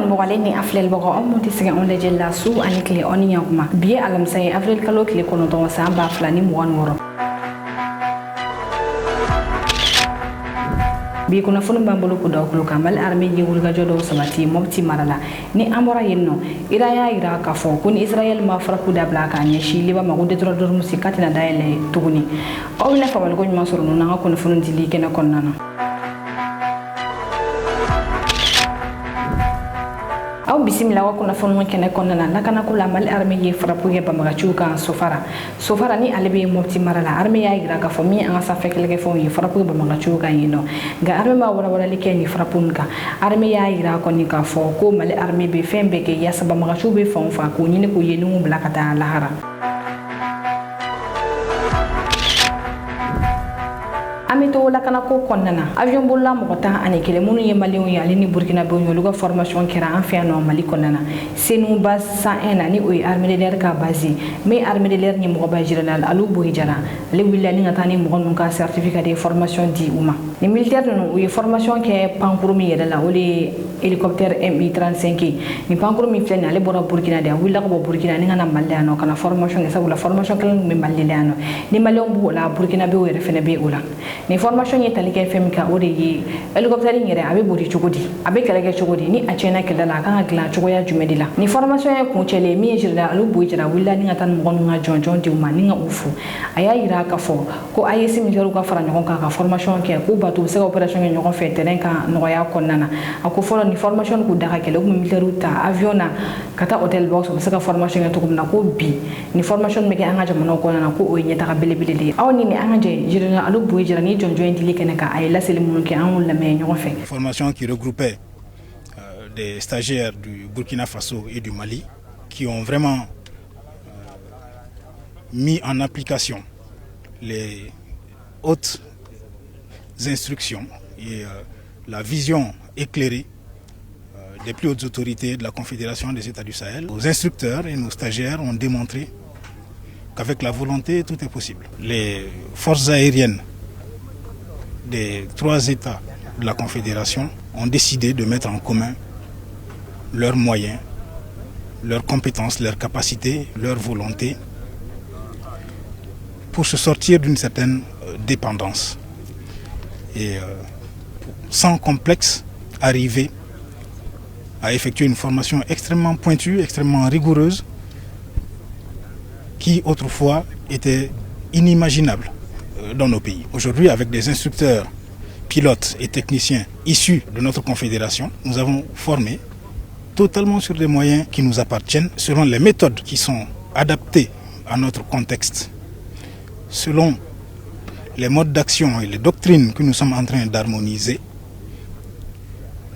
man bogale ni aflel bogo on monti siga on le jella su anikle on yakuma biye alam say avril kalo kile kono to sa ba flani mo wan woro bi kuna funu bambulu ku daw kamal arme ji wulga jodo sabati mobti marala ni amora yenno ira ya ira ka fo kun israel ma fara ku da blaka nya shi liba ma gudde tro dor musikati na dayele tuguni o le fa wal ko nyuma suru na nga kun funu dili kena konnana aw bisimila wa kuna fonu kene konnana nakana kula mal arme ye frapu ye bamaga chuka sofara ni alebe mopti marala arme ya ira ka fomi anga sa fekelege fo ye frapu bamaga chuka yino ga arme ma wala like ni frapunka arme ya ira ko ni ka fo ko mal arme be fembe ke ya sabama ga chube fon fa ko ni ko yenu blakata lahara amito wala kana ko konnana avion bolla mo ta ani kele munu ye malion ya lini burkina be nyoluga formation kera en fait no mali konnana senu bas sa ena ni o armée de l'air ka basi mais armée de l'air ni mo ba jiranal alu bo hijana le willa ni ngata ni mo gon ka certificat de formation di uma ni militaire no o formation ke pankuru mi yedala o le hélicoptère Mi-35 ni pankuru mi flena le bora burkina de willa ko burkina ni ngana mallano kana formation ke sabula formation kala mi mallilano ni malion bo la burkina be o refene be ola ni formation ye talike femika o de yi helicoptère ngere abe bodi chugodi abe kelege chugodi ni achena kedala kan gla chugoya jumedila ni formation ye kunchele mi jirda alu bujira willa ni ngatan mo nga jonjon di uma ni nga ufu aya ira ka fo ko ayesi mi joru ka fara nyon ka formation ke ko batu se operation nyon ko fe terrain ka no ya konnana ako fo ni formation ku daga kele ko militaire ta aviona kata hotel box se ka formation to ko na ko bi ni formation me ke anga jamano ko na ko o nyeta ka belebele awni ni anga je jirna alu bujira ni Formation qui regroupait des stagiaires du Burkina Faso et du Mali qui ont vraiment mis en application les hautes instructions et la vision éclairée des plus hautes autorités de la Confédération des États du Sahel. Nos instructeurs et nos stagiaires ont démontré qu'avec la volonté, tout est possible. Les forces aériennes des 3 États de la Confédération ont décidé de mettre en commun leurs moyens, leurs compétences, leurs capacités, leurs volontés pour se sortir d'une certaine dépendance et sans complexe arriver à effectuer une formation extrêmement pointue, extrêmement rigoureuse qui autrefois était inimaginable dans nos pays. Aujourd'hui, avec des instructeurs, pilotes et techniciens issus de notre confédération, nous avons formé totalement sur des moyens qui nous appartiennent, selon les méthodes qui sont adaptées à notre contexte, selon les modes d'action et les doctrines que nous sommes en train d'harmoniser.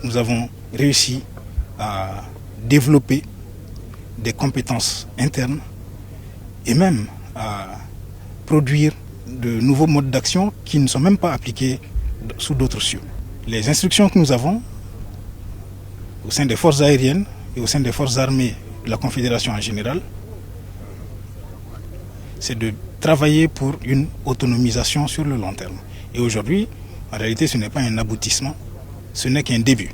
Nous avons réussi à développer des compétences internes et même à produire de nouveaux modes d'action qui ne sont même pas appliqués sous d'autres cieux. Les instructions que nous avons au sein des forces aériennes et au sein des forces armées de la Confédération en général, c'est de travailler pour une autonomisation sur le long terme. Et aujourd'hui, en réalité, ce n'est pas un aboutissement, ce n'est qu'un début.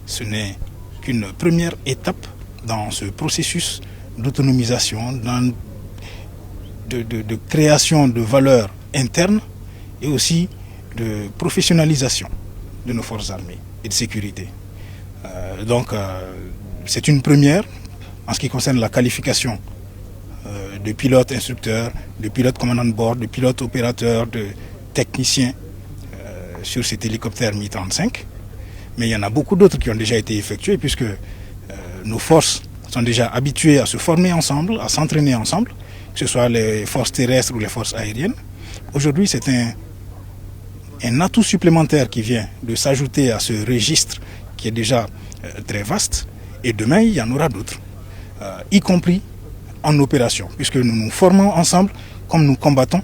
Ce n'est qu'une première étape dans ce processus d'autonomisation, de création de valeurs internes et aussi de professionnalisation de nos forces armées et de sécurité. C'est une première en ce qui concerne la qualification de pilote instructeur, de pilote commandant de bord, de pilote opérateur, de technicien sur cet hélicoptère Mi-35. Mais il y en a beaucoup d'autres qui ont déjà été effectués puisque nos forces sont déjà habituées à se former ensemble, à s'entraîner ensemble, que ce soit les forces terrestres ou les forces aériennes. Aujourd'hui, c'est un atout supplémentaire qui vient de s'ajouter à ce registre qui est déjà très vaste. Et demain, il y en aura d'autres, y compris en opération, puisque nous nous formons ensemble comme nous combattons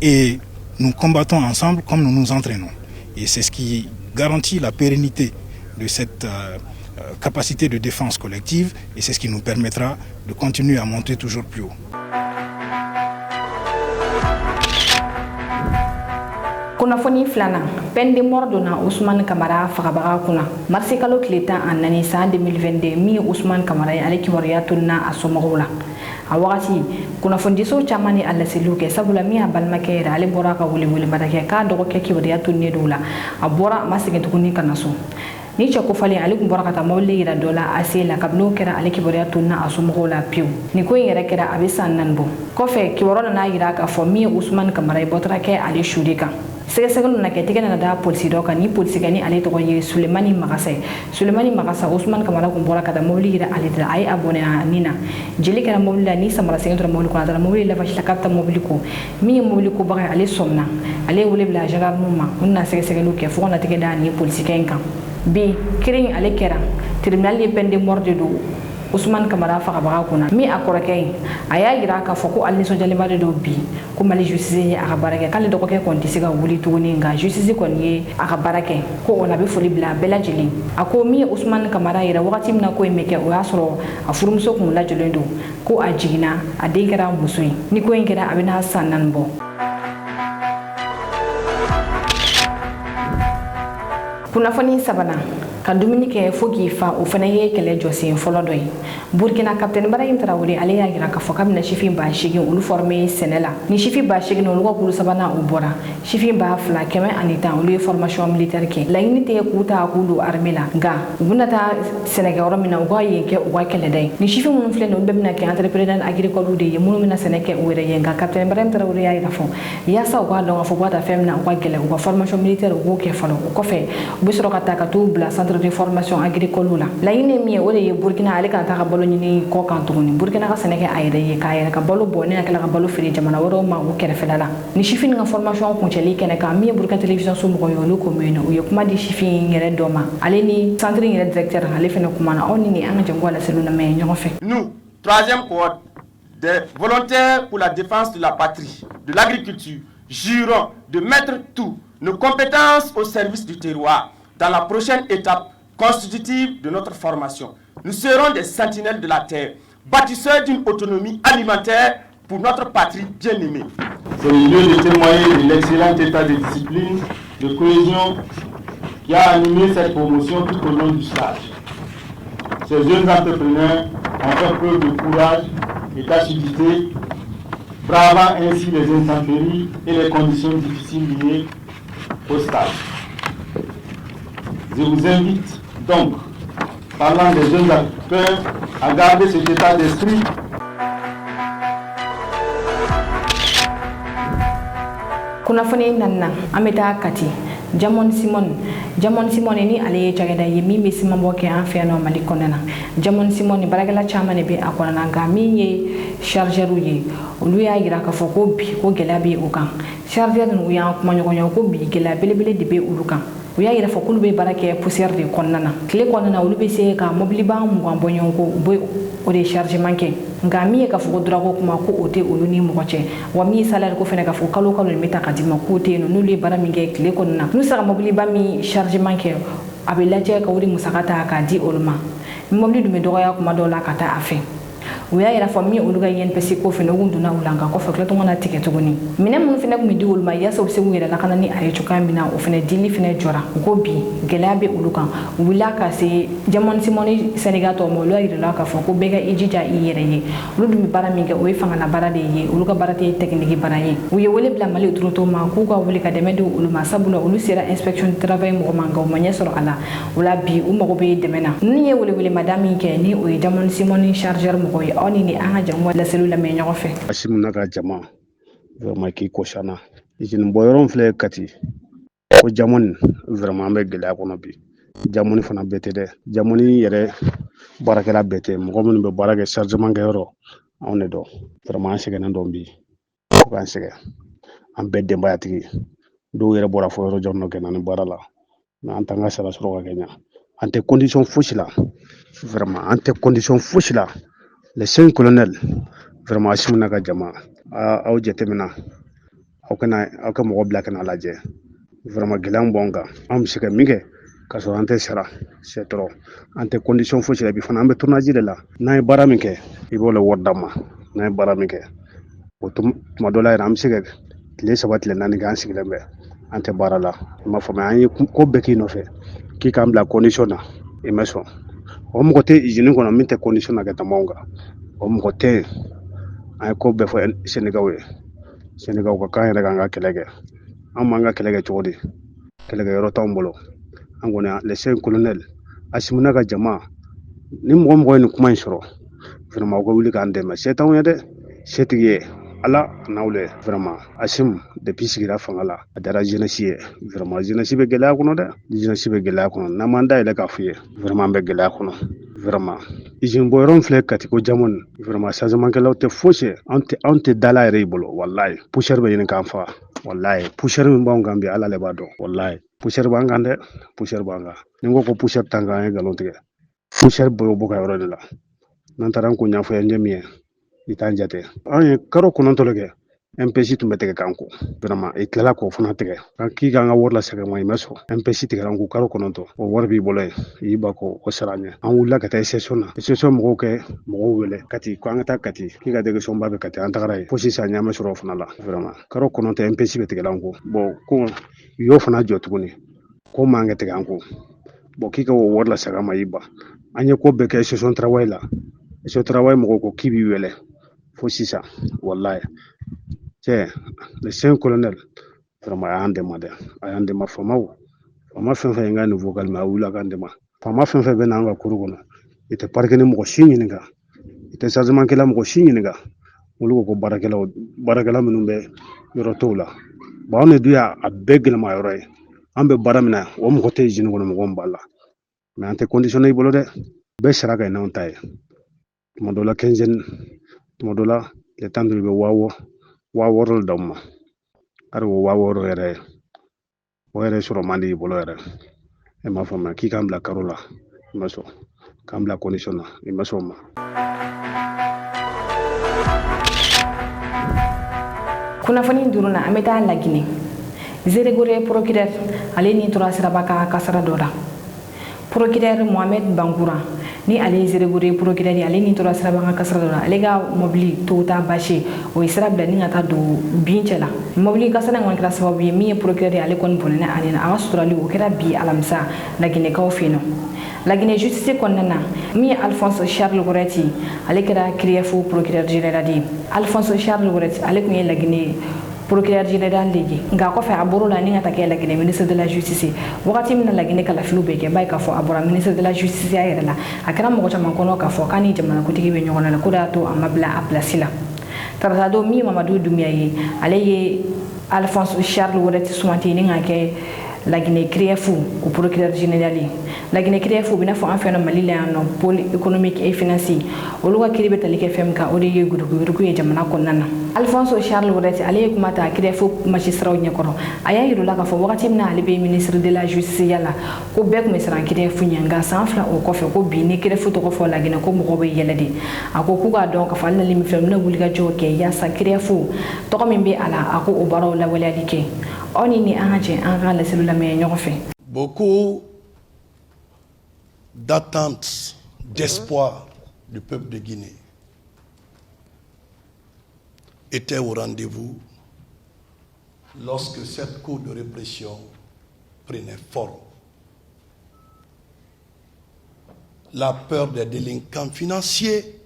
et nous combattons ensemble comme nous nous entraînons. Et c'est ce qui garantit la pérennité de cette capacité de défense collective et c'est ce qui nous permettra de continuer à monter toujours plus haut. kunnafoni filanan peine de mort donna Ousmane Camara fagabaga kunna mars kalo tile 14 san 2022 min Ousmane Camara ye ale kibaruya tunna a somɔgɔw la a wagati kunnafonidiso caman ni alaseliw kɛ sabula min a balimakɛ yɛrɛ ale bɔra ka welewelemada kɛ k'a dɔgɔkɛ kibaruya tunnen don la a bɔra a ma segin tuguni ka na so ni cɛ kofalen ale kun bɔra ka taa mobili yira dɔ la ase la kabini o kɛra ale kibaruya tunna a somɔgɔw la pewu ni ko in yɛrɛ kɛra a bɛ san 4 bɔ kɔfɛ kibaruya nana yira k'a fɔ min ye Ousmane Camara ye bɔtɔra kɛ ale su de kan sɛgɛsɛgɛliw nana kɛ tigɛ nana da polisi dɔ kan ni polisikɛ ni ale tɔgɔ ye Sulemani Magasa Ousmane Camara kun bɔra ka taa mobili yira ale de la a ye abonné a nin na jeli kɛra mobili la ni samara sɛgɛn tora mobili kɔnɔ a taara mobili lafa la k'a bɛ taa mobili ko min ye mobili ko baga ale sɔmina ale ye wele bila gendarmew ma u nana sɛgɛsɛgɛliw kɛ fo ka na tigɛ da ni polisikɛ in kan bi kirin ale kɛra tribunal ye peine de mort de do Ousmane Camara fagabaga kunna min a kɔrɔkɛ ye a y'a yira k'a fɔ ko ale nisɔndiyalenba de don bi ko Mali justice ye a ka baara kɛ k'ale dɔgɔkɛ kɔni tɛ se ka wuli tuguni nka justice kɔni ye a ka baara kɛ ko o la a bɛ foli bila bɛɛ lajɛlen a ko min ye Ousmane Camara yɛrɛ wagati min na ko in bɛ kɛ o y'a sɔrɔ a furumuso kun lajɔlen don ko a jiginna a den kɛra muso ye ni ko in kɛra a bɛ n'a san 4 bɔ kunnafoni sabanan ka dumuni kɛ fo k'i fa o fana ye kɛlɛ jɔsen fɔlɔ dɔ ye Burkina Capitaine Ibrahim Traoré ale y'a yira k'a fɔ k'a bɛna sifin ba 8 olu formé sɛnɛ la ni sifin ba 8 olu ka kulu sabanan u bɔra sifin ba 2 110 olu ye formation militaire kɛ laɲini tɛ k'u ta k'u don armée la nka u bɛna taa sɛnɛkɛ yɔrɔ min na u ka yen kɛ u ka kɛlɛda ye ni sifin minnu filɛ nin olu bɛɛ bɛna kɛ entrepreneur agricole de ye minnu bɛna sɛnɛ kɛ u yɛrɛ ye nka Capitaine Ibrahim Traoré y'a yira fɔ yaasa u k'a dɔn k'a fɔ k'u ka taa fɛn min na u ka gɛlɛn u ka formation militaire u k'o kɛ fɔlɔ o kɔfɛ u bɛ sɔrɔ ka taa ka t'u bila centre de formation agricole la laɲini min ye o de ye Burkina ale kana taa ka balo ɲini kɔ kan tuguni Burkina ka sɛnɛ kɛ a yɛrɛ ye k'a yɛrɛ ka balo bɔ ne hakili ka balo feere jamana wɛrɛw ma u kɛrɛfɛla la ni sifin ka formation kuncɛli kɛnɛ kan min ye Burkina télévision somɔgɔw ye olu ko mɛn u ye kuma di sifin yɛrɛ dɔ ma ale ni centre yɛrɛ directeur ale fɛnɛ kuma na aw ni an ka jɛngo la selu na mɛ ɲɔgɔn fɛ nous troisième cohorte des volontaires pour la défense de la patrie de l'agriculture jurons de mettre toutes nos compétences au service du terroir dans la prochaine étape constitutive de notre formation. Nous serons des sentinelles de la terre, bâtisseurs d'une autonomie alimentaire pour notre patrie bien-aimée. C'est le lieu de témoigner de l'excellent état de discipline, de cohésion qui a animé cette promotion tout au long du stage. Ces jeunes entrepreneurs ont fait preuve de courage et d'assiduité, bravant ainsi les intempéries et les conditions difficiles liées au stage. Je vous invite donc, parlant des jeunes acteurs, à garder cet état d'esprit. kunnafoni nanna an bɛ taa Kati Jamon Simon ni ale ye cakɛda ye min bɛ siman bɔ kɛ an fɛ yan nɔ Mali kɔnɔna na Jamon Simon ni baarakɛla caman de bɛ a kɔnɔna nka min ye chargeur ye olu y'a yira k'a fɔ ko bi ko gɛlɛya bɛ u kan chargeur ninnu u y'an kuma ɲɔgɔn ye ko bi gɛlɛya belebele de bɛ olu kan u y'a yira fɔ k'olu bɛ baara kɛ poussière de kɔnɔna na tile kɔnɔna na olu bɛ se ka mobiliba 20 bɔ ɲɔgɔn kɔ u bɛ o de chargement kɛ nka min ye k'a fɔ ko dɔrɔko kuma ko o tɛ olu ni mɔgɔ cɛ wa min ye salaire ko fɛnɛ k'a fɔ kalo kalo nin bɛ ta ka d'i ma k'o tɛ yen nɔ n'olu ye baara min kɛ tile kɔnɔna na n'u sera mobiliba min chargement kɛ a bɛ lajɛ ka o de musaka ta k'a di olu ma mobili dun bɛ dɔgɔya kuma dɔw la ka taa a fɛ u y'a yira fɔ min olu ka INPC ko fɛnɛ u donna u la nka kɔfɛ tila tɔgɔ na tigɛ tuguni minɛn minnu fɛnɛ kun bɛ di olu ma yaasa u bɛ se k'u yɛrɛ lakana ni a ye cogoya min na o fɛnɛ dili fɛnɛ jɔra u ko bi gɛlɛya bɛ olu kan u wulila ka se Jamon Simon ni Sénégal tɔw ma olu y'a yira k'a fɔ ko bɛɛ ka i jija i yɛrɛ ye olu dun bɛ baara min kɛ o ye fangala baara de ye olu ka baara tɛ technique baara ye u ye wele bila Mali autorité ma k'u ka wuli ka dɛmɛ di olu ma sabula olu sera inspection du travail mɔgɔ ma nka u ma ɲɛ sɔrɔ a la o la bi u mago bɛ dɛmɛ na ninnu ye welewelemada min kɛ ni o ye Jamon Simon ni chargeur mɔgɔ ye aw ni an ka jɛngo la selu lamɛn ɲɔgɔn fɛ Asimuna ka jama vraiment k'i kɔsana izini bɔ yɔrɔ filɛ Kati ko Jamon vraiment an bɛ gɛlɛya kɔnɔ bi Jamon fana bɛɛ tɛ dɛ Jamon yɛrɛ baarakɛla bɛɛ tɛ mɔgɔ minnu bɛ baara kɛ chargement kɛ yɔrɔ anw de dɔn vraiment an sɛgɛnnen dɔn bi fo k'an sɛgɛn an bɛɛ denbayatigi dɔw yɛrɛ bɔra fɔ yɔrɔ jan dɔ kɛ na ni baara la mais an t'an ka sara sɔrɔ ka kɛ ɲa an tɛ condition fosi la vraiment an tɛ condition fosi la les 5 colonels vraiment Asimuna ka jama aw jatemina aw ka mɔgɔ bila kana lajɛ vraiment gɛlɛya b'an kan an bɛ se ka min kɛ ka sɔrɔ an tɛ sara c'est trop an tɛ condition fosi la bi fana an bɛ tournage de la n'an ye baara min kɛ i b'o le wari d'an ma n'an ye baara min kɛ o tuma dɔ la yɛrɛ an bɛ se ka tile 3 tile 4 kɛ an sigilen bɛ an tɛ baara la i m'a faamuya an ye ko bɛɛ k'i nɔfɛ k'i k'an bila condition na i ma sɔn o mɔgɔ tɛ usine kɔnɔ min tɛ condition na ka tɛmɛ anw kan o mɔgɔ tɛ yen an ye ko bɛɛ fɔ Sénégal ye Sénégal ka kan yɛrɛ kan ka kɛlɛ kɛ an m'an ka kɛlɛ kɛ cogo di kɛlɛkɛ yɔrɔ t'anw bolo an kɔni le chef colonel Asimuna ka jama ni mɔgɔ ye nin kuma in sɔrɔ vraiment o ka wuli k'an dɛmɛ se t'anw ye dɛ setigi ye ala n'aw le vraiment Asim depuis sigira fanga la a dara jeunesse ye vraiment jeunesse bɛ gɛlɛya kɔnɔ dɛ jeunesse bɛ gɛlɛya kɔnɔ n'an m'an dayɛlɛ k'a f'i ye vraiment an bɛ gɛlɛya kɔnɔ vraiment usine bɔyɔrɔ filɛ Kati ko Jamon vraiment changement kɛlaw tɛ fosi anw tɛ dala yɛrɛ i bolo wallahi poussière bɛ ɲini k'an faga wallahi poussière min b'anw kan bi ala le b'a dɔn wallahi poussière b'an kan dɛ poussière b'an kan ni ko poussière t'an kan an ye nkalon tigɛ poussière bɛ bɔ ka yɔrɔ de la n'an taara an ko ɲɛfɔ yan min ye i t'an jate an ye karo 9 le kɛ MPC tun bɛ tigɛ kan ko vraiment i tilala k'o fana tigɛ kan k'i k'an ka wari lasegin ma i ma sɔn MPC tigɛra an ko karo 9 o wari b'i bolo yen i y'i ba ko o sara an ɲɛ an wulila ka taa session na session mɔgɔw kɛ mɔgɔw wele Kati ko an ka taa Kati k'i ka délégation ba bɛ Kati an tagara yen fo sisan ɲɛ ma sɔrɔ o fana la vraiment karo 9 MPC bɛ tigɛla an ko bon ko u y'o fana jɔ tuguni ko man ka tigɛ an ko bon k'i ka o wari lasegin ma i ba an ye ko bɛɛ kɛ session travail la session travail mɔgɔw ko k'i b'i wele fo sisan wallahi cɛ le chef colonel vraiment a y'an dɛmɛ famaw fama fɛn fɛn ye n ka niveau kalima a wulila k'an dɛmɛ fama fɛn fɛn bɛ n'an ka kuru kɔnɔ i tɛ parikini mɔgɔ si ɲininka i tɛ chargement kɛla mɔgɔ si ɲininka olu ko baarakɛla minnu bɛ yɔrɔ tɔw la bon anw de dun y'a bɛɛ gɛlɛma yɔrɔ ye an bɛ baara min na o mɔgɔ tɛ usine kɔnɔ mɔgɔ min b'a la mais an tɛ conditionné i bolo dɛ bɛɛ sara ka ɲi n'anw ta ye tuma dɔ la quinzaine tuma dɔ la tile 10 bɛ 6,000 d'aw ma ari o 6,000 yɛrɛ o yɛrɛ sɔrɔ man di i bolo yɛrɛ e m'a faamuya k'i k'an bila karo la i ma sɔn k'an bila condition na i ma sɔn o ma kunnafoni duruna an bɛ taa Laginɛ Zeregore procureur ale ni tora siraba ka kasara dɔ la procureur Mohamed Bangoura ni ale Zeregore procureur ale ni tora siraba ka kasara dɔ la ale ka mobili Toyota Bâche o ye sira bila ni ka taa don bin cɛ la mobili kasara in kɔni kɛra sababu ye min ye procureur ale kɔni bɔnɛna ale na a ka suturali o kɛra bi alamisa Laginɛkaw fɛ yen nɔ Laginɛ justice kɔnɔna na min ye Alphonse Charles Goreti ale kɛra CREEF procureur général de Alphonse Charles Goreti ale kun ye Laginɛ procureur général de ye nka kɔfɛ a bɔr'o la ni ka taa kɛ Laginɛ ministre de la justice wagati min na Laginɛ kalafiliw bɛ kɛ b'a ye k'a fɔ a bɔra ministre de la justice a yɛrɛ la a kɛra mɔgɔ caman kɔnɔ k'a fɔ k'a ni jamanakuntigi bɛ ɲɔgɔn na ko de y'a to a ma bila a place la tarata don min Mamadu Doumbia ye ale ye Alphonse Charles Goreti sumanti ni ka kɛ Laginɛ CREEF o procureur général ye Laginɛ CREEF bɛ n'a fɔ an fɛ yan Mali la yan nɔ pôle économique et financier olu ka kiiri bɛ tali kɛ fɛn min kan o de ye gurupu ye jamana kɔnɔna na Alphonse Charles Goreti ale ye kuma ta CREEF magistrats ɲɛkɔrɔ a y'a yir'u la k'a fɔ wagati min na ale bɛ ministre de la justice la ko bɛɛ tun bɛ siran CREEF ɲɛ nka san 2 o kɔfɛ ko bi ni CREEF tɔgɔ fɔ Laginɛ ko mɔgɔw bɛ yɛlɛ de a ko k'u k'a dɔn k'a fɔ ale nalen min filɛ bɛna wuli ka jɔ kɛ yaasa CREEF tɔgɔ min bɛ a la a ko o baaraw lawaleyali kɛ aw ni an ka jɛ an ka laseliw lamɛn ɲɔgɔn fɛ. Beaucoup d'attentes, d'espoir du peuple de Guinée étaient au rendez-vous lorsque cette cour de répression prenait forme. La peur des délinquants financiers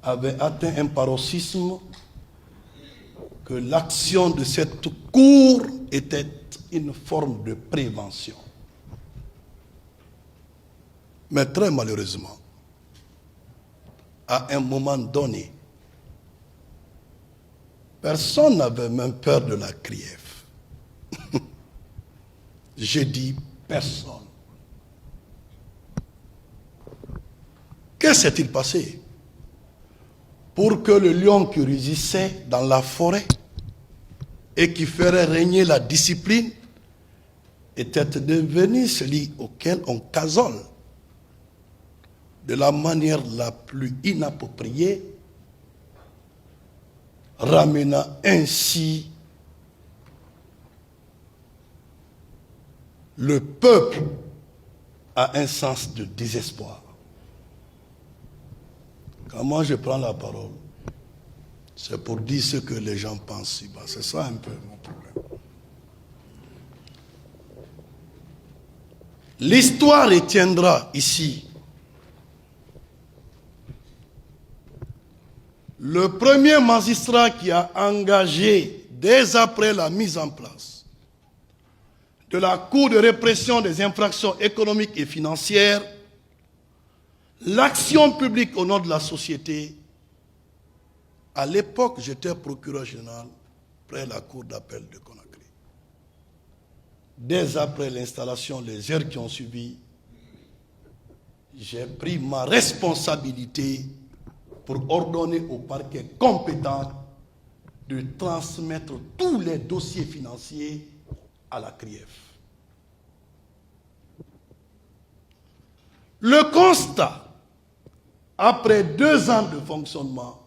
avait atteint un paroxysme que l'action de cette cour était une forme de prévention. Mais très malheureusement, à un moment donné, personne n'avait même peur de la CREEF. Je dis personne. Que s'est-il passé pour que le lion qui rugissait dans la forêt et qui ferait régner la discipline était devenu celui auquel on casole de la manière la plus inappropriée, ramenant ainsi le peuple à un sens de désespoir. Quand moi je prends la parole, c'est pour dire ce que les gens pensent. C'est ça un peu mon problème. L'histoire retiendra ici le premier magistrat qui a engagé, dès après la mise en place de la Cour de répression des infractions économiques et financières, l'action publique au nom de la société. À l'époque, j'étais procureur général près de la Cour d'appel de Conakry. Dès après l'installation, les heures qui ont suivi, j'ai pris ma responsabilité pour ordonner au parquet compétent de transmettre tous les dossiers financiers à la CRIEF. Le constat, après 2 ans de fonctionnement,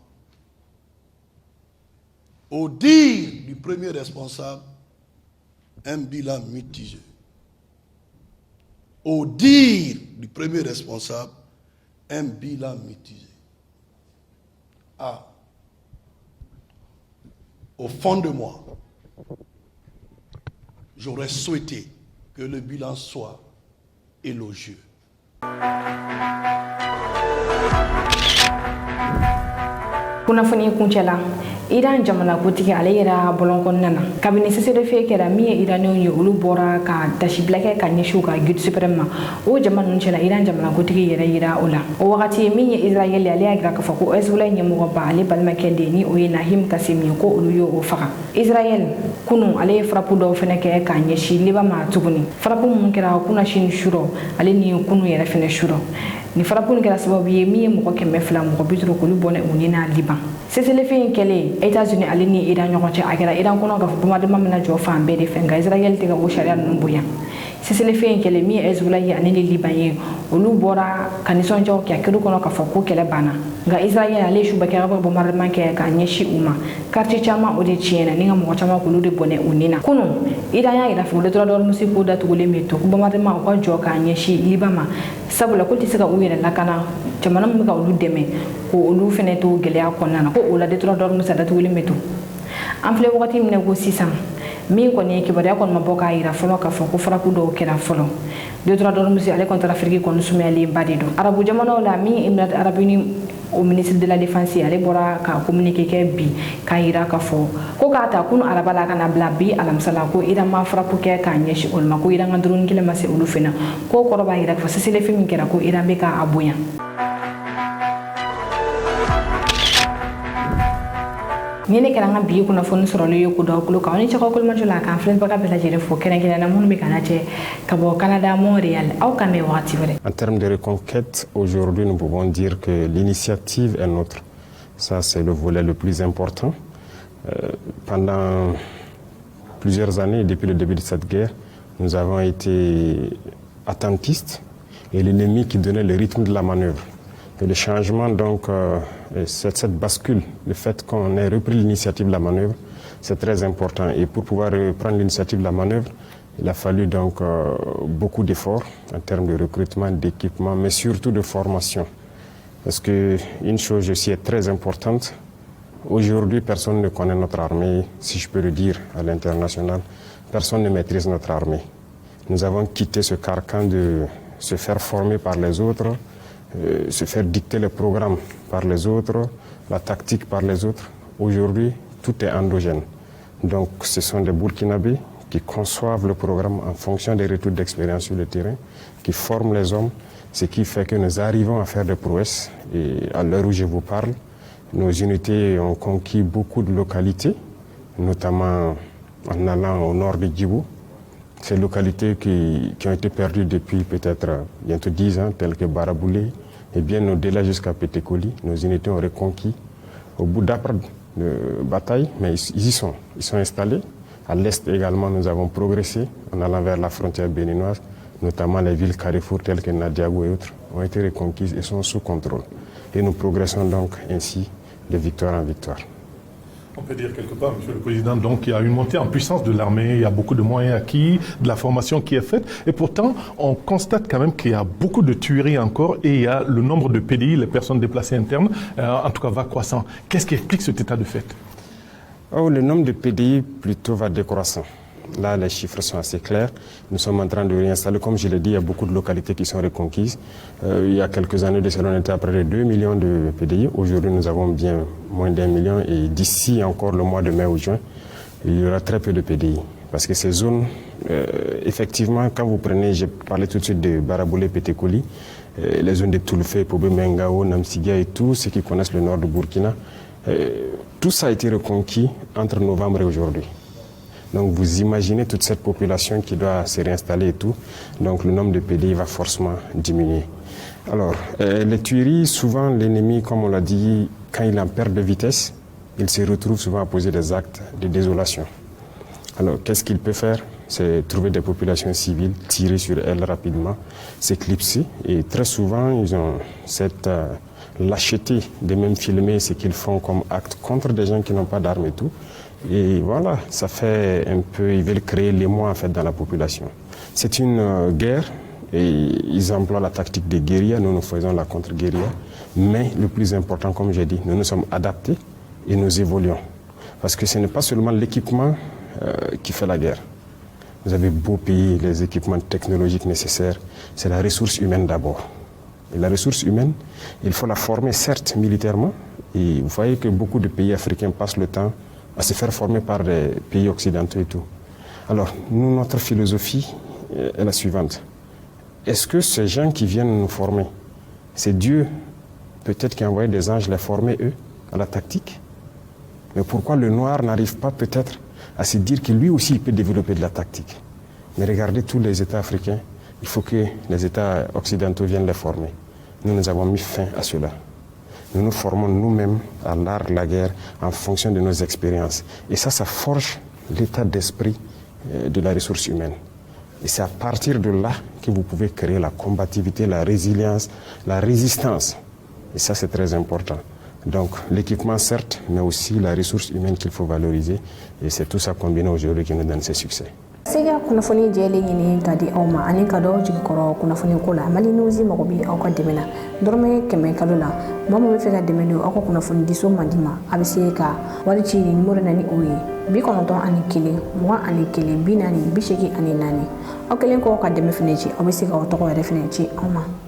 au dire du premier responsable, un bilan mitigé. Au dire du premier responsable, un bilan mitigé. Au fond de moi, j'aurais souhaité que le bilan soit élogieux. kunnafoni kuncɛla Iran jamanakuntigi ale yɛrɛ bɔlɔn kɔnɔna na kabini CCDF kɛra min ye iranɛnw ye olu bɔra ka dasibila kɛ ka ɲɛsin u ka guide suprême ma o jama ninnu cɛla Iran jamanakuntigi yɛrɛ yira o la o wagati min ye Israël ale y'a jira k'a fɔ ko Hezbollah ɲɛmɔgɔba ale balimakɛ de ni o ye Nahim Kassem ye ko olu y'o faga Israël kunu ale ye frappe dɔw fɛnɛ kɛ ka ɲɛsin Liban ma tuguni frappe minnu kɛra kunna sini surɔ ale ni kunu yɛrɛ fɛnɛ surɔ ni frappe kɛra sababu ye min ye mɔgɔ 200 mɔgɔ 50 k'olu bɔnɛ u ni na Liban CCDF in kɛlen États-Unis ale ni Iran ɲɔgɔn cɛ a kɛra Iran kɔnɔ k'a fɔ bombardement bɛna jɔ fan bɛɛ de fɛ nka Israël tɛ ka o sariya ninnu bonya CCDF in kɛlen min ye Hezbollah ye ani ni Liban ye olu bɔra ka nisɔndiyaw kɛ kɛlu kɔnɔ k'a fɔ ko kɛlɛ banna nka Israël ale ye suba kɛ ka bombardement kɛ ka ɲɛsin u ma quartier caman o de tiɲɛna ni ka mɔgɔ caman k'olu de bɔnɛ u ni na kunu Iran y'a yira fɔ le droit de l'homme ko datugulen bɛ to ko bombardement u ka jɔ ka ɲɛsin Liban ma sabula ko tɛ se ka u yɛrɛ lakana jamana min bɛ ka olu dɛmɛ ko olu fɛnɛ to gɛlɛya kɔnɔna na ko o la le droit de l'homme datugulen bɛ to an filɛ wagati min na ko sisan min kɔni ye kibaruya kɔni ma bɔ k'a yira fɔlɔ k'a fɔ ko frappe dɔw kɛra fɔlɔ le droit de l'homme ale contre Afrique kɔni sumayalenba de don arabu jamanaw la min Émirats arabes unis au ministre de la défense ale bɔra ka communiqué kɛ bi k'a yira k'a fɔ ko k'a ta kunu araba la kana bila bi alamisala ko Iran ma frappe kɛ k'a ɲɛsin olu ma ko Iran ka drone kelen ma se olu fɛnɛ k'o kɔrɔ b'a yira k'a fɔ CCDF min kɛra ko Iran bɛ k'a bonya ni ne kɛra an ka bi kunnafoni sɔrɔli ye ko dɔw kulo kan ni cɛkɔ kolomajo la k'an filɛbaga bɛɛ lajɛlen fo kɛrɛnkɛrɛnna minnu bɛ kana cɛ ka bɔ Canada Montréal aw ka mɛn wagati wɛrɛ. En termes de reconquête, aujourd'hui nous pouvons dire que l'initiative est nôtre. Ça c'est le volet le plus important. Pendant plusieurs années, depuis le début de cette guerre, nous avons été attentistes et l'ennemi qui donnait le rythme de la manœuvre. Et le changement, donc, cette bascule, le fait qu'on ait repris l'initiative de la manœuvre, c'est très important. Et pour pouvoir prendre l'initiative de la manœuvre, il a fallu donc beaucoup d'efforts en termes de recrutement, d'équipement, mais surtout de formation. Parce qu'une chose aussi est très importante, aujourd'hui personne ne connaît notre armée, si je peux le dire à l'international, personne ne maîtrise notre armée. Nous avons quitté ce carcan de se faire former par les autres, se faire dicter les programmes par les autres, la tactique par les autres. Aujourd'hui, tout est endogène. Donc, ce sont des Burkinabés qui conçoivent le programme en fonction des retours d'expérience sur le terrain, qui forment les hommes, ce qui fait que nous arrivons à faire des prouesses. Et à l'heure où je vous parle, nos unités ont conquis beaucoup de localités, notamment en allant au nord de Djibou. Ces localités qui ont été perdues depuis peut-être bientôt 10 ans, telles que Baraboulé, et bien au-delà jusqu'à Pétékoli, nos unités ont reconquis. Au bout d'après de bataille, mais ils y sont. Ils sont installés. À l'est également, nous avons progressé en allant vers la frontière béninoise, notamment les villes carrefour telles que Nadiago et autres ont été reconquises et sont sous contrôle. Et nous progressons donc ainsi de victoire en victoire. On peut dire quelque part, Monsieur le Président, donc il y a une montée en puissance de l'armée, il y a beaucoup de moyens acquis, de la formation qui est faite, et pourtant on constate quand même qu'il y a beaucoup de tueries encore et il y a le nombre de PDI, les personnes déplacées internes, en tout cas va croissant. Qu'est-ce qui explique cet état de fait? Le nombre de PDI plutôt va décroissant. Là, les chiffres sont assez clairs. Nous sommes en train de réinstaller. Comme je l'ai dit, il y a beaucoup de localités qui sont reconquises. Il y a quelques années de cela, on était à près de 2 millions de PDI. Aujourd'hui, nous avons bien moins d'1 million. Et d'ici encore le mois de mai ou juin, il y aura très peu de PDI. Parce que ces zones, effectivement, quand vous prenez, j'ai parlé tout de suite de Baraboulé, Pétékouli, les zones de Toulfé, Pobé, Mengao, Namsiga et tous ceux qui connaissent le nord du Burkina, tout ça a été reconquis entre novembre et aujourd'hui. Donc vous imaginez toute cette population qui doit se réinstaller et tout, donc le nombre de PDI va forcément diminuer. Alors, les tueries, souvent l'ennemi, comme on l'a dit, quand il est en perte de vitesse, il se retrouve souvent à poser des actes de désolation. Alors, qu'est-ce qu'il peut faire? C'est trouver des populations civiles, tirer sur elles rapidement, s'éclipser. Et très souvent, ils ont cette lâcheté de même filmer ce qu'ils font comme acte contre des gens qui n'ont pas d'armes et tout. Et voilà, ça fait un peu, ils veulent créer l'émoi en fait dans la population. C'est une guerre et ils emploient la tactique de guérilla, nous faisons la contre-guérilla. Mais le plus important, comme j'ai dit, nous nous sommes adaptés et nous évoluons. Parce que ce n'est pas seulement l'équipement qui fait la guerre. Vous avez beau payer les équipements technologiques nécessaires, c'est la ressource humaine d'abord. Et la ressource humaine, il faut la former certes militairement, et vous voyez que beaucoup de pays africains passent le temps à se faire former par des pays occidentaux et tout. Alors, nous, notre philosophie est la suivante. Est-ce que ces gens qui viennent nous former, c'est Dieu peut-être qui a envoyé des anges les former, eux, à la tactique? Mais pourquoi le noir n'arrive pas peut-être à se dire que lui aussi il peut développer de la tactique? Mais regardez tous les États africains, il faut que les États occidentaux viennent les former. Nous avons mis fin à cela. Nous nous formons nous-mêmes à l'art de la guerre en fonction de nos expériences. Et ça forge l'état d'esprit de la ressource humaine. Et c'est à partir de là que vous pouvez créer la combativité, la résilience, la résistance. Et ça, c'est très important. Donc, l'équipement, certes, mais aussi la ressource humaine qu'il faut valoriser. Et c'est tout ça combiné aujourd'hui qui nous donne ces succès. Sega kunafoni jele nyini kadi awma ani kado jigi koro kunafoni kola mali nuzi magobi aw ka demena dorme keme kalula mamu be fe ka demeno ako kunafoni diso mandima abise ka wali ci numéro nani oyi bi kono to ani kile moi ani kile binani bisheki ani nani o kelen ko ka deme fene ci abise ka o to ko re fene ci awma